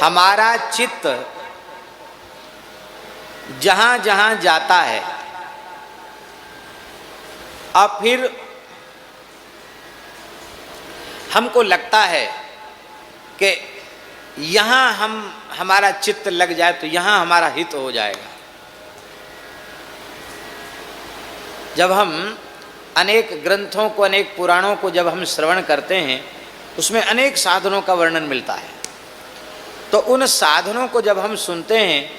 हमारा चित्त जहां जहां जाता है और फिर हमको लगता है कि यहाँ हमारा चित्त लग जाए तो यहाँ हमारा हित हो जाएगा। जब हम अनेक ग्रंथों को, अनेक पुराणों को जब हम श्रवण करते हैं, उसमें अनेक साधनों का वर्णन मिलता है। तो उन साधनों को जब हम सुनते हैं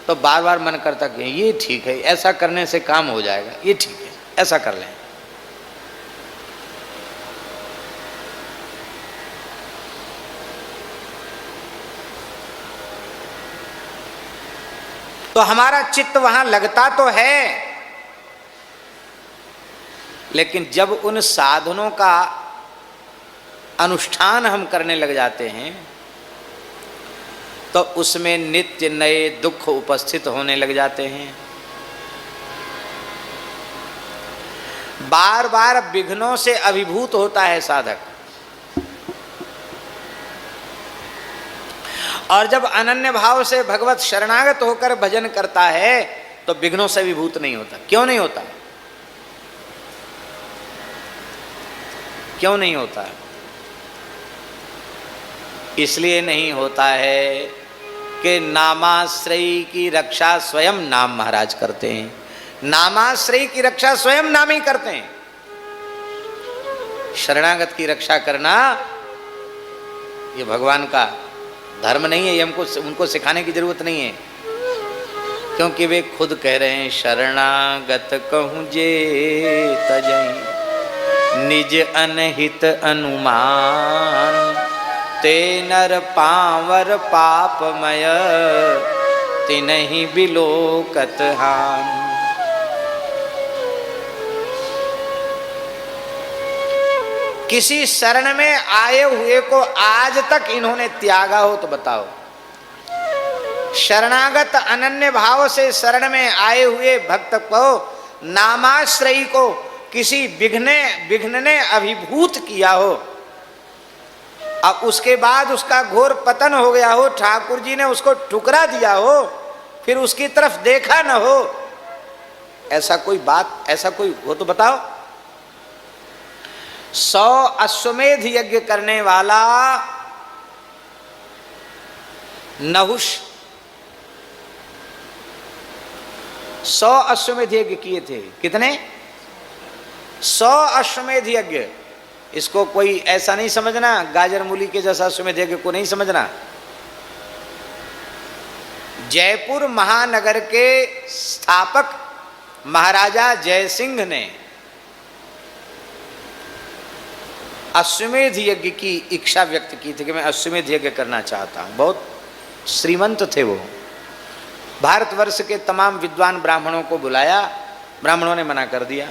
तो बार बार मन करता कि ये ठीक है, ऐसा करने से काम हो जाएगा, ये ठीक है, ऐसा कर लें। तो हमारा चित्त वहां लगता तो है, लेकिन जब उन साधनों का अनुष्ठान हम करने लग जाते हैं तो उसमें नित्य नए दुख उपस्थित होने लग जाते हैं। बार बार विघ्नों से अभिभूत होता है साधक, और जब अनन्य भाव से भगवत शरणागत होकर भजन करता है तो विघ्नों से अभिभूत नहीं होता। क्यों नहीं होता? क्यों नहीं होता? इसलिए नहीं होता है कि नामाश्रयी की रक्षा स्वयं नाम महाराज करते हैं। नामाश्रयी की रक्षा स्वयं नाम ही करते हैं। शरणागत की रक्षा करना ये भगवान का धर्म नहीं है, ये हमको उनको सिखाने की जरूरत नहीं है, क्योंकि वे खुद कह रहे हैं शरणागत कहूँ जे तजहि निज अनहित अनुमान, ते नर पावर पापमय तिनहि बिलोकत हान। किसी शरण में आए हुए को आज तक इन्होंने त्यागा हो तो बताओ। शरणागत अनन्य भाव से शरण में आए हुए भक्त को, नामाश्रयी को किसी विघ्न ने अभिभूत किया हो, अब उसके बाद उसका घोर पतन हो गया हो, ठाकुर जी ने उसको ठुकरा दिया हो, फिर उसकी तरफ देखा न हो, ऐसा कोई बात, ऐसा कोई हो तो बताओ। 100 अश्वमेध यज्ञ करने वाला नहुष 100 अश्वमेध यज्ञ किए थे। कितने? 100 अश्वमेध यज्ञ। इसको कोई ऐसा नहीं समझना गाजर मूली के जैसा अश्वमेध यज्ञ को नहीं समझना। जयपुर महानगर के स्थापक महाराजा जयसिंह ने अश्वमेध यज्ञ की इच्छा व्यक्त की थी कि मैं अश्वमेध यज्ञ करना चाहता हूँ। बहुत श्रीमंत थे वो। भारतवर्ष के तमाम विद्वान ब्राह्मणों को बुलाया, ब्राह्मणों ने मना कर दिया।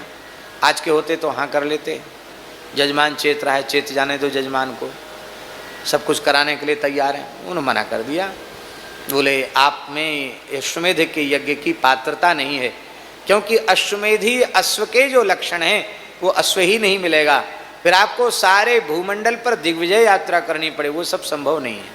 आज के होते तो हाँ कर लेते, जजमान चेत रहा है, चेत जाने दो जजमान को, सब कुछ कराने के लिए तैयार हैं। उन्होंने मना कर दिया, बोले आप में अश्वमेध के यज्ञ की पात्रता नहीं है, क्योंकि अश्वमेधी अश्व के जो लक्षण हैं वो अश्व ही नहीं मिलेगा, फिर आपको सारे भूमंडल पर दिग्विजय यात्रा करनी पड़े, वो सब संभव नहीं है।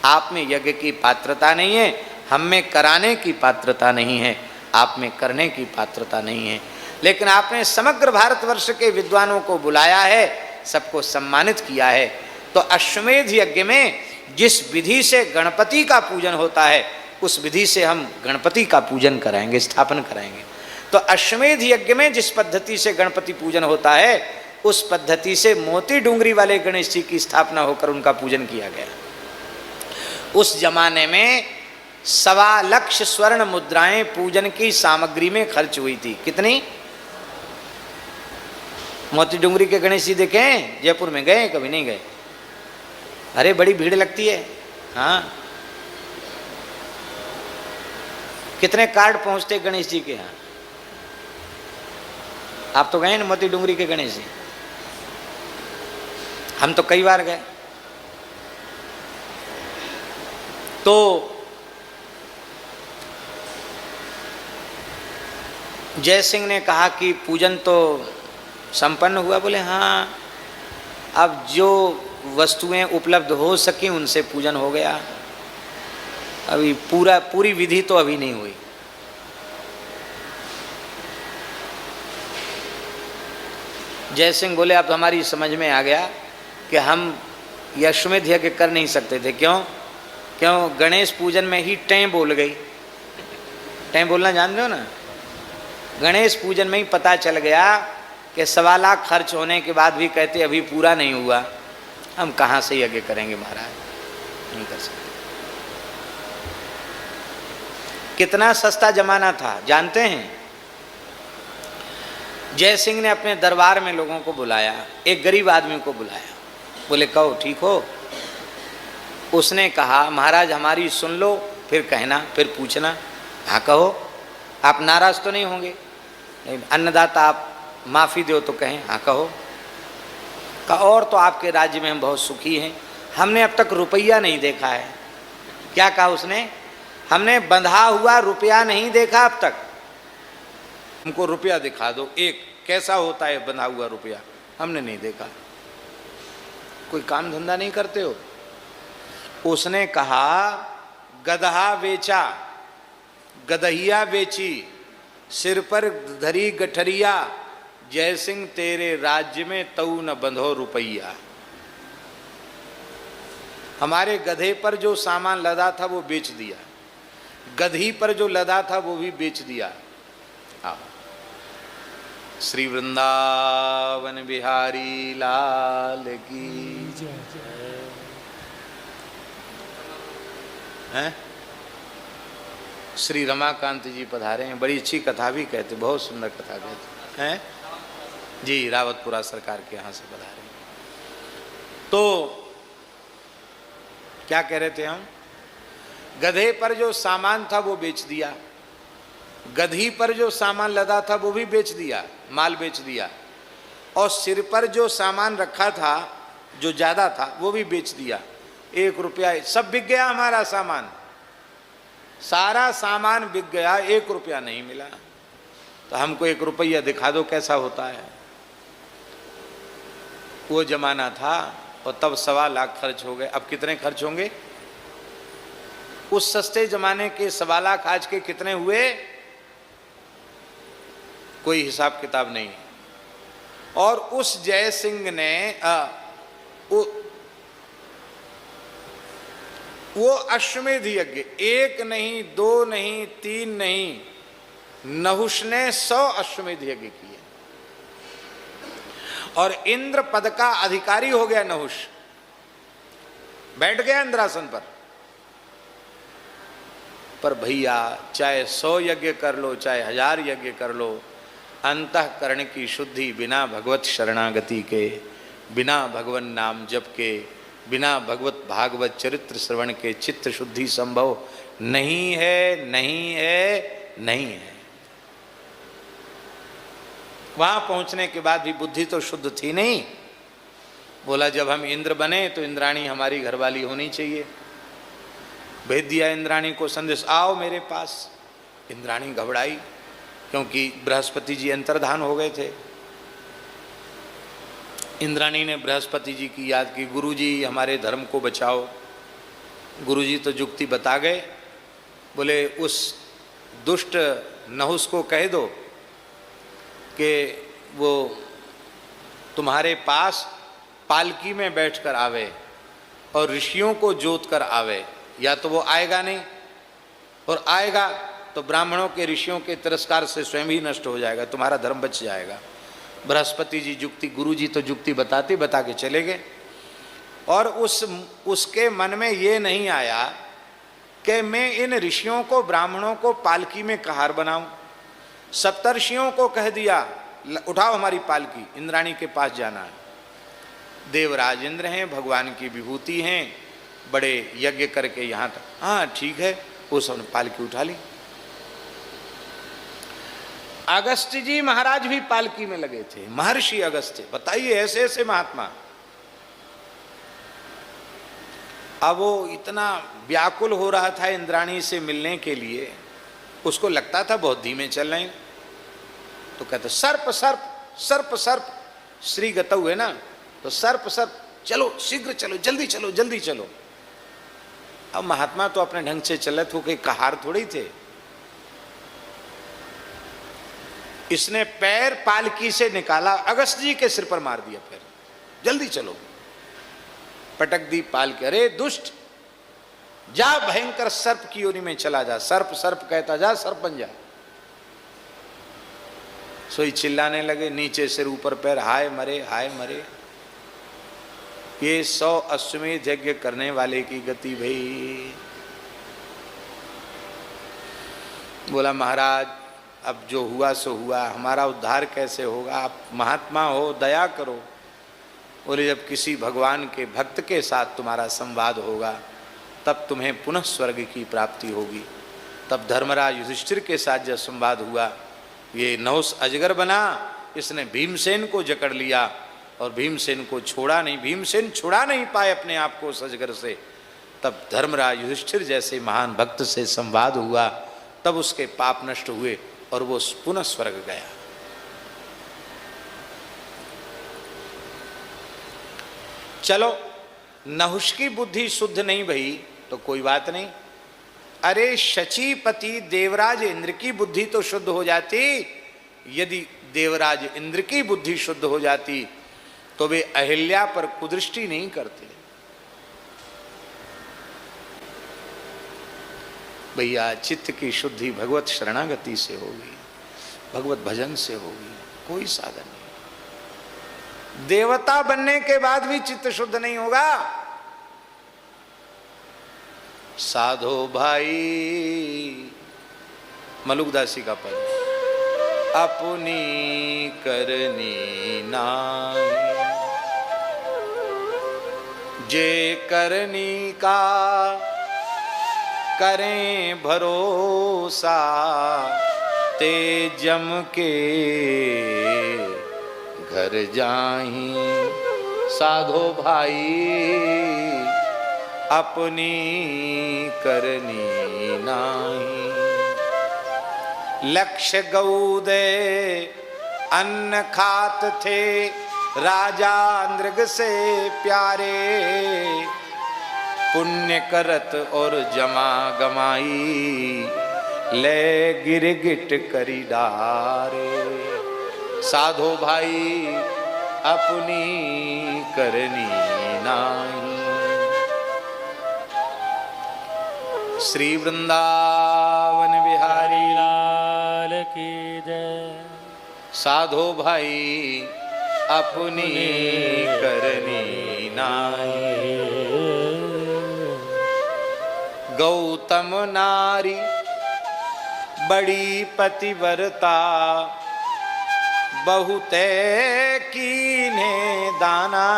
आप में यज्ञ की पात्रता नहीं है, हम में कराने की पात्रता नहीं है, आप में करने की पात्रता नहीं है। लेकिन आपने समग्र भारतवर्ष के विद्वानों को बुलाया है, सबको सम्मानित किया है। तो अश्वमेध यज्ञ में जिस विधि से गणपति का पूजन होता है, उस विधि से हम गणपति का पूजन कराएंगे, स्थापन कराएंगे। तो अश्वमेध यज्ञ में जिस पद्धति से गणपति पूजन होता है, उस पद्धति से मोती डूंगरी वाले गणेश जी की स्थापना होकर उनका पूजन किया गया। उस जमाने में 1.25 लाख स्वर्ण मुद्राएं पूजन की सामग्री में खर्च हुई थी। कितनी? मोती डूंगरी के गणेश जी देखे? जयपुर में गए? कभी नहीं गए? अरे बड़ी भीड़ लगती है। हाँ, कितने कार्ड पहुंचते गणेश जी के यहाँ? आप तो गए ना मोती डूंगरी के गणेश जी? हम तो कई बार गए। तो जयसिंह ने कहा कि पूजन तो संपन्न हुआ। बोले हाँ, अब जो वस्तुएं उपलब्ध हो सकी उनसे पूजन हो गया। अभी पूरी विधि तो अभी नहीं हुई। जय सिंह बोले अब हमारी समझ में आ गया कि हम अश्वमेध यज्ञ कर नहीं सकते थे। क्यों? गणेश पूजन में ही टें बोल गई। टें बोलना जानते हो ना? गणेश पूजन में ही पता चल गया कि 1.25 लाख खर्च होने के बाद भी कहते अभी पूरा नहीं हुआ, हम कहाँ से यज्ञ करेंगे महाराज, नहीं कर सकते। कितना सस्ता जमाना था जानते हैं? जय सिंह ने अपने दरबार में लोगों को बुलाया, एक गरीब आदमी को बुलाया, बोले कहो ठीक हो? उसने कहा महाराज हमारी सुन लो, फिर कहना, फिर पूछना। हाँ कहो, आप नाराज तो नहीं होंगे? नहीं। अन्नदाता आप माफ़ी दो तो कहें। हाँ कहो। कहा और तो आपके राज्य में हम बहुत सुखी हैं, हमने अब तक रुपया नहीं देखा है। क्या कहा उसने? हमने बंधा हुआ रुपया नहीं देखा अब तक, हमको रुपया दिखा दो, एक कैसा होता है बंधा हुआ रुपया, हमने नहीं देखा। कोई काम धंधा नहीं करते हो? उसने कहा गदहा बेचा, गदहिया बेची, सिर पर धरी गठरिया, जय सिंह तेरे राज्य में तऊ न बंधो रुपया। हमारे गधे पर जो सामान लदा था वो बेच दिया, गधी पर जो लदा था वो भी बेच दिया। आओ। श्री वृंदावन बिहारी लाल की जय। हैं? श्री रमाकांत जी पधारे हैं, बड़ी अच्छी कथा भी कहते, बहुत सुंदर कथा कहते हैं जी। रावतपुरा सरकार के यहाँ से पधारे। तो क्या कह रहे थे हम? गधे पर जो सामान था वो बेच दिया, गधी पर जो सामान लदा था वो भी बेच दिया, माल बेच दिया, और सिर पर जो सामान रखा था जो ज़्यादा था वो भी बेच दिया। 1 रुपया सब बिक गया, हमारा सामान, सारा सामान बिक गया, 1 रुपया नहीं मिला। तो हमको 1 रुपया दिखा दो कैसा होता है। वो जमाना था और तब 1.25 लाख खर्च हो गए। अब कितने खर्च होंगे? उस सस्ते जमाने के 1.25 लाख आज के कितने हुए? कोई हिसाब किताब नहीं। और उस जय सिंह ने वो अश्वमेध यज्ञ 1 नहीं, 2 नहीं, 3 नहीं, नहुष ने 100 अश्वमेध यज्ञ किए और इंद्र पद का अधिकारी हो गया नहुष, बैठ गया इंद्रासन पर भैया चाहे 100 यज्ञ कर लो, चाहे 1000 यज्ञ कर लो, अंतःकरण की शुद्धि बिना भगवत शरणागति के, बिना भगवन नाम जप के, बिना भगवत भागवत चरित्र श्रवण के चित्त शुद्धि संभव नहीं है, नहीं है, नहीं है। वहां पहुंचने के बाद भी बुद्धि तो शुद्ध थी नहीं। बोला जब हम इंद्र बने तो इंद्राणी हमारी घरवाली होनी चाहिए। भेज दिया इंद्राणी को संदेश, आओ मेरे पास। इंद्राणी घबराई क्योंकि बृहस्पति जी अंतर्धान हो गए थे। इंद्राणी ने बृहस्पति जी की याद की, गुरुजी हमारे धर्म को बचाओ। गुरुजी तो जुक्ति बता गए, बोले उस दुष्ट नहुस को कह दो कि वो तुम्हारे पास पालकी में बैठकर आवे और ऋषियों को जोत कर आवे, या तो वो आएगा नहीं, और आएगा तो ब्राह्मणों के ऋषियों के तिरस्कार से स्वयं ही नष्ट हो जाएगा, तुम्हारा धर्म बच जाएगा। बृहस्पति जी जुक्ति, गुरु जी तो जुक्ति बता के चले गए। और उसके मन में ये नहीं आया कि मैं इन ऋषियों को, ब्राह्मणों को पालकी में कहार बनाऊं। सप्तर्षियों को कह दिया उठाओ हमारी पालकी, इंद्राणी के पास जाना है। देवराज इंद्र हैं, भगवान की विभूति हैं, बड़े यज्ञ करके यहाँ तक, हाँ ठीक है, वो सबने पालकी उठा ली। अगस्त्य जी महाराज भी पालकी में लगे थे, महर्षि अगस्त्य, बताइए ऐसे ऐसे महात्मा। अब वो इतना व्याकुल हो रहा था इंद्राणी से मिलने के लिए, उसको लगता था बहुत धीमे चल रहे हैं, तो कहते सर्प सर्प सर्प सर्प, श्री गतऊ है ना, तो सर्प सर्प, चलो शीघ्र चलो, जल्दी चलो जल्दी चलो। अब महात्मा तो अपने ढंग से चले थे, कोई कहार थोड़ी थे। इसने पैर पालकी से निकाला, अगस्त जी के सिर पर मार दिया पैर, जल्दी चलो। पटक दी पालकी, अरे दुष्ट, जा भयंकर सर्प की योनि में चला जा। सर्प सर्प कहता जा, सर्प बन जा। सोई चिल्लाने लगे, नीचे सिर ऊपर पैर, हाय मरे हाय मरे। ये 100 अश्वमेध यज्ञ करने वाले की गति भाई। बोला महाराज अब जो हुआ सो हुआ, हमारा उद्धार कैसे होगा, आप महात्मा हो, दया करो। बोले जब किसी भगवान के भक्त के साथ तुम्हारा संवाद होगा तब तुम्हें पुनः स्वर्ग की प्राप्ति होगी। तब धर्मराज युधिष्ठिर के साथ जब संवाद हुआ, ये नहुस अजगर बना, इसने भीमसेन को जकड़ लिया और भीमसेन को छोड़ा नहीं, भीमसेन छुड़ा नहीं पाए अपने आप को उस अजगर से। तब धर्मराज युधिष्ठिर जैसे महान भक्त से संवाद हुआ, तब उसके पाप नष्ट हुए और वो पुनः स्वर्ग गया। चलो नहुष की बुद्धि शुद्ध नहीं भई तो कोई बात नहीं। अरे शचीपति देवराज इंद्र की बुद्धि तो शुद्ध हो जाती। यदि देवराज इंद्र की बुद्धि शुद्ध हो जाती तो वे अहिल्या पर कुदृष्टि नहीं करते। भैया चित्त की शुद्धि भगवत शरणागति से होगी, भगवत भजन से होगी, कोई साधन नहीं। देवता बनने के बाद भी चित्त शुद्ध नहीं होगा। साधो भाई, मलुकदासी का पद, अपनी करनी नाई, जे करनी का करें भरोसा, ते जम के घर जाही। साधो भाई अपनी करनी नाही, लक्ष्य गऊ दे अन्न खात थे, राजा नृग से प्यारे, पुण्य करत और जमा गमाई, ले गिरगिट करी डारे। साधो भाई अपनी करनी नाही। श्री वृंदावन बिहारी लाल की जय। साधो भाई अपनी करनी नाही, गौतम नारी बड़ी पतिव्रता, बहुते कीने दाना,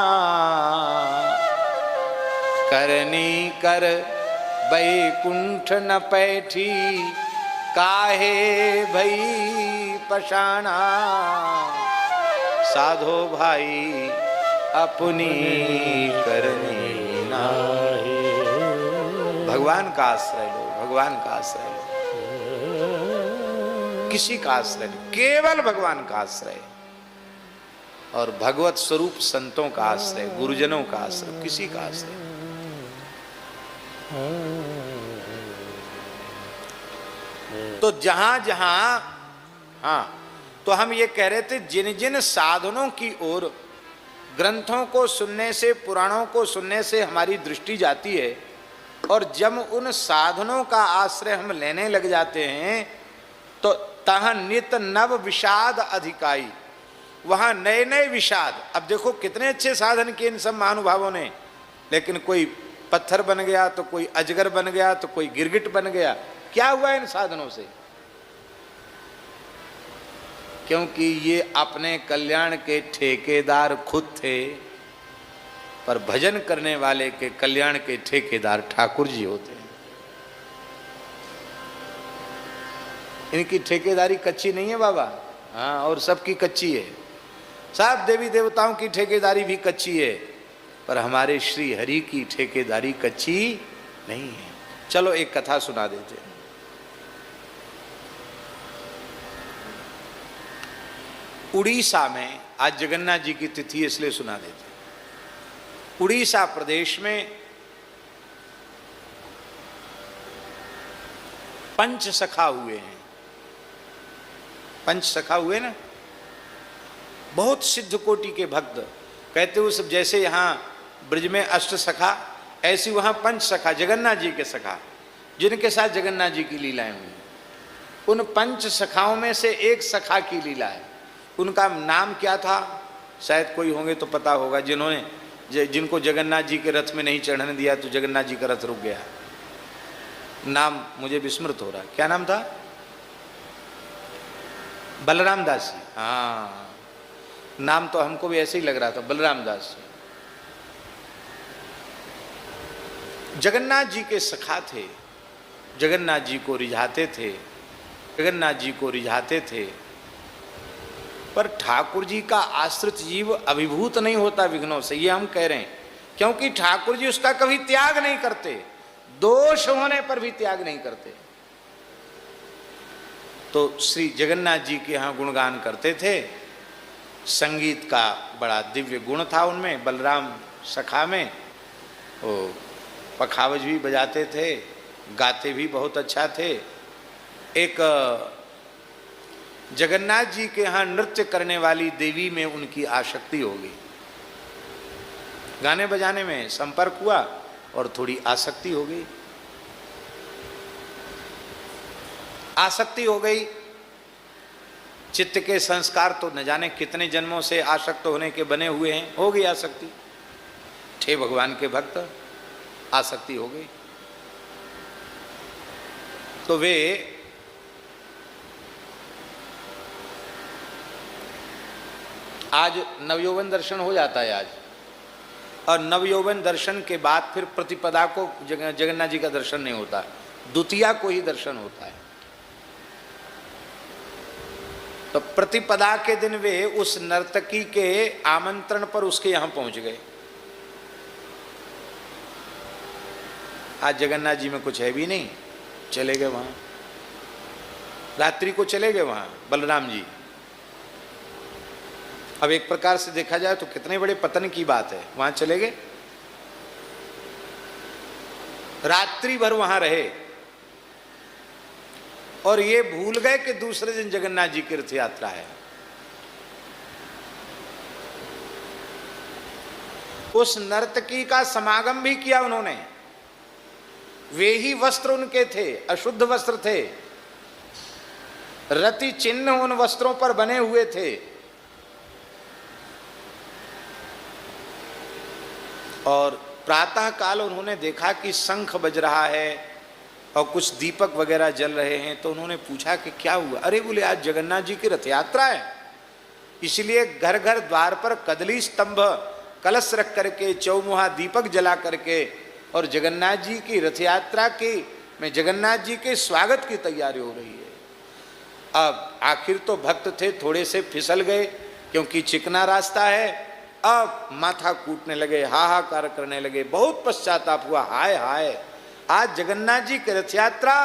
करनी कर बैकुंठ न पैठी, काहे भई पशाना। साधो भाई अपनी करनी नाही। भगवान का आश्रय लो, भगवान का आश्रय लो, किसी का आश्रय नहीं, केवल भगवान का आश्रय और भगवत स्वरूप संतों का आश्रय, गुरुजनों का आश्रय, किसी का आश्रय। तो जहां जहां, हाँ, तो हम ये कह रहे थे जिन जिन साधनों की ओर ग्रंथों को सुनने से, पुराणों को सुनने से हमारी दृष्टि जाती है, और जब उन साधनों का आश्रय हम लेने लग जाते हैं तो तह नित नव विषाद अधिकाई, वहां नए नए विषाद। अब देखो कितने अच्छे साधन किए इन सब महानुभावों ने, लेकिन कोई पत्थर बन गया तो कोई अजगर बन गया तो कोई गिरगिट बन गया। क्या हुआ इन साधनों से? क्योंकि ये अपने कल्याण के ठेकेदार खुद थे, पर भजन करने वाले के कल्याण के ठेकेदार ठाकुर जी होते हैं। इनकी ठेकेदारी कच्ची नहीं है बाबा, हाँ, और सबकी कच्ची है। सब देवी देवताओं की ठेकेदारी भी कच्ची है, पर हमारे श्री हरि की ठेकेदारी कच्ची नहीं है। चलो एक कथा सुना देते हैं। उड़ीसा में, आज जगन्नाथ जी की तिथि है इसलिए सुना देते हैं। उड़ीसा प्रदेश में पंच सखा हुए हैं। पंच सखा हुए ना, बहुत सिद्ध कोटि के भक्त कहते हो सब, जैसे यहाँ ब्रज में अष्ट सखा, ऐसी वहाँ पंच सखा जगन्नाथ जी के सखा, जिनके साथ जगन्नाथ जी की लीलाएं हुई। उन पंच सखाओं में से एक सखा की लीला है। उनका नाम क्या था, शायद कोई होंगे तो पता होगा, जिनको जगन्नाथ जी के रथ में नहीं चढ़ने दिया तो जगन्नाथ जी का रथ रुक गया। नाम मुझे विस्मृत हो रहा, क्या नाम था? बलराम दास जी। हाँ, नाम तो हमको भी ऐसे ही लग रहा था, बलराम दास जी। जगन्नाथ जी के सखा थे, जगन्नाथ जी को रिझाते थे, जगन्नाथ जी को रिझाते थे। पर ठाकुर जी का आश्रित जीव अभिभूत नहीं होता विघ्नों से, ये हम कह रहे हैं, क्योंकि ठाकुर जी उसका कभी त्याग नहीं करते, दोष होने पर भी त्याग नहीं करते। तो श्री जगन्नाथ जी के यहाँ गुणगान करते थे। संगीत का बड़ा दिव्य गुण था उनमें, बलराम सखा में। वो पखावज भी बजाते थे, गाते भी बहुत अच्छा थे। एक जगन्नाथ जी के यहाँ नृत्य करने वाली देवी में उनकी आसक्ति हो गई, गाने बजाने में संपर्क हुआ और थोड़ी आसक्ति हो गई। आसक्ति हो गई, चित्त के संस्कार तो न जाने कितने जन्मों से आसक्त होने के बने हुए हैं, हो गई आसक्ति। थे भगवान के भक्त, आसक्ति हो गई। तो वे आज नवयौवन दर्शन हो जाता है आज, और नवयौवन दर्शन के बाद फिर प्रतिपदा को जगन्नाथ जी का दर्शन नहीं होता, द्वितीया को ही दर्शन होता है। तो प्रतिपदा के दिन वे उस नर्तकी के आमंत्रण पर उसके यहां पहुंच गए। आज जगन्नाथ जी में कुछ है भी नहीं, चले गए वहां, रात्रि को चले गए वहां बलराम जी। अब एक प्रकार से देखा जाए तो कितने बड़े पतन की बात है, वहां चले गए, रात्रि भर वहां रहे, और ये भूल गए कि दूसरे दिन जगन्नाथ जी की रथ यात्रा है। उस नर्तकी का समागम भी किया उन्होंने, वे ही वस्त्र उनके थे, अशुद्ध वस्त्र थे, रति चिन्ह उन वस्त्रों पर बने हुए थे। और प्रातः काल उन्होंने देखा कि शंख बज रहा है और कुछ दीपक वगैरह जल रहे हैं, तो उन्होंने पूछा कि क्या हुआ। अरे बोले, आज जगन्नाथ जी की रथ यात्रा है, इसलिए घर घर द्वार पर कदली स्तंभ कलश रख करके, चौमुहा दीपक जला करके, और जगन्नाथ जी की रथ यात्रा की में जगन्नाथ जी के स्वागत की तैयारी हो रही है। अब आखिर तो भक्त थे, थोड़े से फिसल गए क्योंकि चिकना रास्ता है। अब माथा कूटने लगे, हाहाकार करने लगे, बहुत पश्चाताप हुआ, हाय हाय, आज जगन्नाथ जी की रथ यात्रा,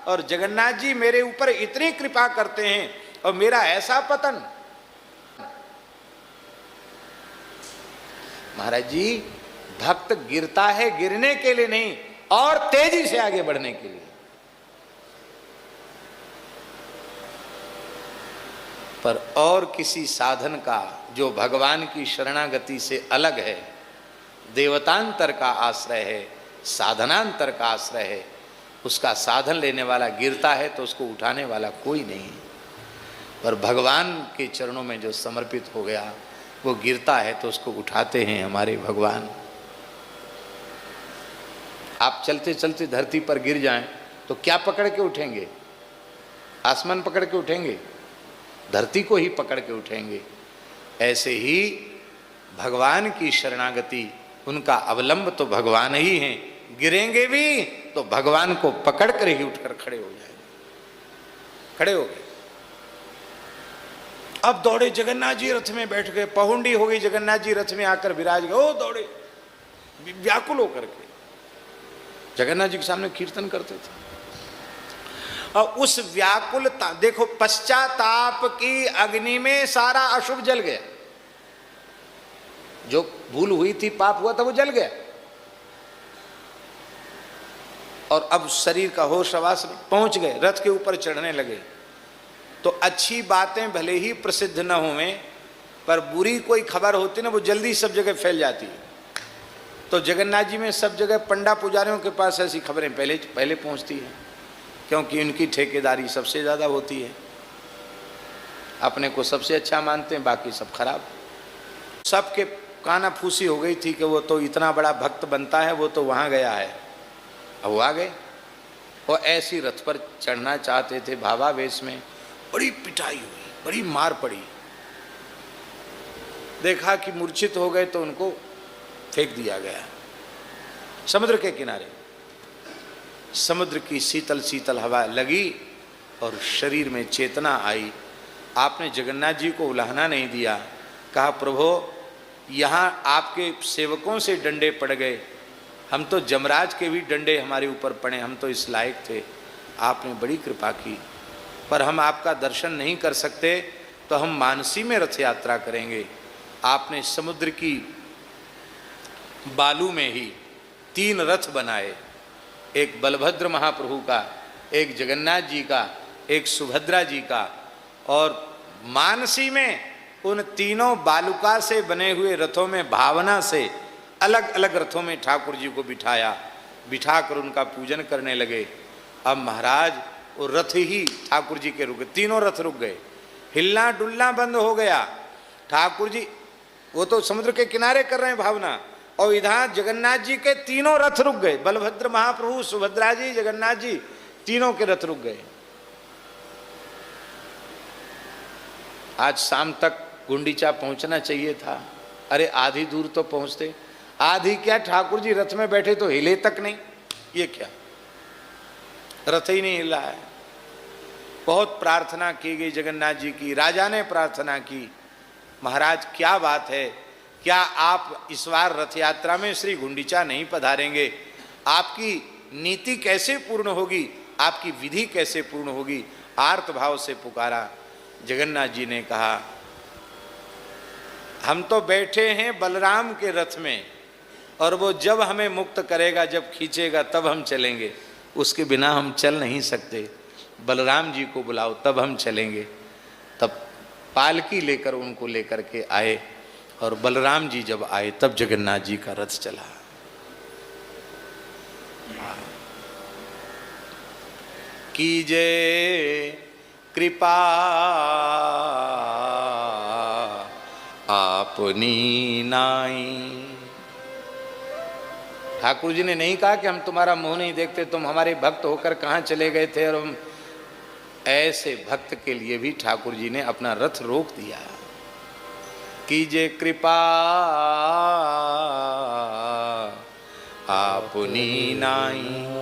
और जगन्नाथ जी मेरे ऊपर इतनी कृपा करते हैं और मेरा ऐसा पतन। महाराज जी, भक्त गिरता है गिरने के लिए नहीं, और तेजी से आगे बढ़ने के लिए। पर और किसी साधन का जो भगवान की शरणागति से अलग है, देवतांतर का आश्रय है, साधनांतर का आश्रय है, उसका साधन लेने वाला गिरता है तो उसको उठाने वाला कोई नहीं। पर भगवान के चरणों में जो समर्पित हो गया, वो गिरता है तो उसको उठाते हैं हमारे भगवान। आप चलते चलते धरती पर गिर जाएं तो क्या पकड़ के उठेंगे? आसमान पकड़ के उठेंगे? धरती को ही पकड़ के उठेंगे। ऐसे ही भगवान की शरणागति, उनका अवलंब तो भगवान ही हैं, गिरेंगे भी तो भगवान को पकड़ कर ही उठकर खड़े हो जाएंगे। खड़े हो गए, अब दौड़े जगन्नाथ जी रथ में बैठ गए, पहुंडी हो गई, जगन्नाथ जी रथ में आकर विराज गए। ओ दौड़े व्याकुल होकर के जगन्नाथ जी के सामने कीर्तन करते थे। और उस व्याकुलता देखो, पश्चाताप की अग्नि में सारा अशुभ जल गया, जो भूल हुई थी, पाप हुआ था, वो जल गया। और अब शरीर का होश आवास पहुंच गए, रथ के ऊपर चढ़ने लगे। तो अच्छी बातें भले ही प्रसिद्ध न होवें, पर बुरी कोई खबर होती ना वो जल्दी सब जगह फैल जाती है। तो जगन्नाथ जी में सब जगह पंडा पुजारियों के पास ऐसी खबरें पहले पहुंचती हैं, क्योंकि उनकी ठेकेदारी सबसे ज़्यादा होती है। अपने को सबसे अच्छा मानते हैं, बाकी सब खराब। सबके कानाफूसी हो गई थी कि वो तो इतना बड़ा भक्त बनता है, वो तो वहाँ गया है। अब वो आ गए और ऐसी रथ पर चढ़ना चाहते थे भावावेश में। बड़ी पिटाई हुई, बड़ी मार पड़ी। देखा कि मूर्छित हो गए तो उनको फेंक दिया गया समुद्र के किनारे। समुद्र की शीतल शीतल हवा लगी और शरीर में चेतना आई। आपने जगन्नाथ जी को उलाहना नहीं दिया, कहा प्रभु यहाँ आपके सेवकों से डंडे पड़ गए, हम तो जमराज के भी डंडे हमारे ऊपर पड़े, हम तो इस लायक थे। आपने बड़ी कृपा की, पर हम आपका दर्शन नहीं कर सकते, तो हम मानसी में रथ यात्रा करेंगे। आपने समुद्र की बालू में ही 3 रथ बनाए, एक बलभद्र महाप्रभु का, एक जगन्नाथ जी का, एक सुभद्रा जी का, और मानसी में उन तीनों बालुका से बने हुए रथों में भावना से अलग अलग रथों में ठाकुर जी को बिठाया, बिठाकर उनका पूजन करने लगे। अब महाराज वो रथ ही ठाकुर जी के रुक गए, तीनों रथ रुक गए, हिलना डुलना बंद हो गया। ठाकुर जी वो तो समुद्र के किनारे कर रहे हैं भावना, और इधर जगन्नाथ जी के तीनों रथ रुक गए। बलभद्र महाप्रभु, सुभद्रा जी, जगन्नाथ जी, तीनों के रथ रुक गए। आज शाम तक गुंडीचा पहुंचना चाहिए था, अरे आधी दूर तो पहुंचते। आधी क्या, ठाकुर जी रथ में बैठे तो हिले तक नहीं। ये क्या, रथ ही नहीं हिला है। बहुत प्रार्थना की गई जगन्नाथ जी की, राजा ने प्रार्थना की, महाराज क्या बात है, क्या आप इस बार रथ यात्रा में श्री गुंडीचा नहीं पधारेंगे? आपकी नीति कैसे पूर्ण होगी, आपकी विधि कैसे पूर्ण होगी? आर्त भाव से पुकारा। जगन्नाथ जी ने कहा हम तो बैठे हैं बलराम के रथ में, और वो जब हमें मुक्त करेगा, जब खींचेगा तब हम चलेंगे, उसके बिना हम चल नहीं सकते। बलराम जी को बुलाओ तब हम चलेंगे। तब पालकी लेकर उनको लेकर के आए, और बलराम जी जब आए तब जगन्नाथ जी का रथ चला। कीजे कृपा आपनी नाई। ठाकुर जी ने नहीं कहा कि हम तुम्हारा मुंह नहीं देखते, तुम हमारे भक्त होकर कहाँ चले गए थे, और हम ऐसे भक्त के लिए भी ठाकुर जी ने अपना रथ रोक दिया। कीजे कृपा आपनी नाई।